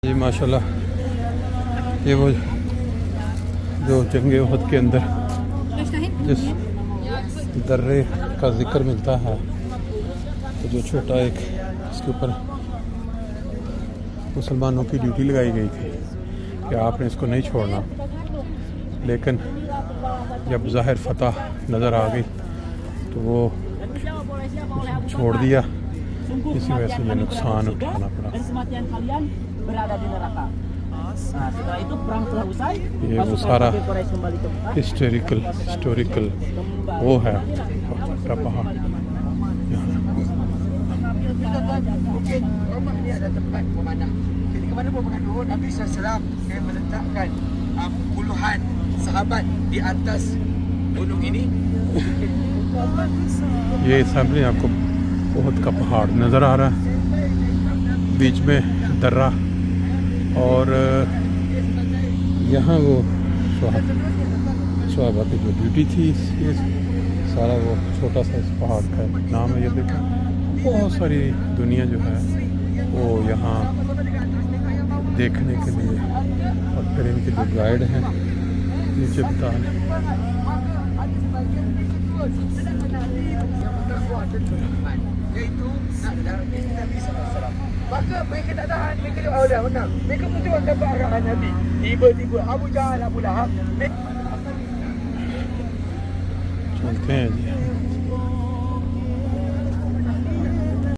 जी माशाल्लाह, ये वो जो जंगे उहद के अंदर जिस दर्रे का जिक्र मिलता है, तो जो छोटा एक इसके ऊपर मुसलमानों की ड्यूटी लगाई गई थी कि आपने इसको नहीं छोड़ना, लेकिन जब ज़ाहिर फतह नज़र आ गई तो वो छोड़ दिया। इसी वजह से ये नुकसान उठाना पड़ा। ये वो सारा हिस्टोरिकल वो है का पहाड़। Nabi SAW meletakkan puluhan sahabat di atas gunung ini. ये सामने आपको उहद का पहाड़ नज़र आ रहा है, बीच में दर्रा, और यहाँ वो सहाबा की जो ड्यूटी थी, ये सारा वो छोटा सा इस पहाड़ का नाम है। ये देखो बहुत सारी दुनिया जो है वो यहाँ देखने के लिए, और फिर इनके जो गाइड हैं नीचे बता रहे। Maka mereka tak tahan, mereka dia dah menang. Mereka pun cuma dapat arahan Nabi. Tiba-tiba Abu Jahal, Abu Lahab. चलते हैं जी।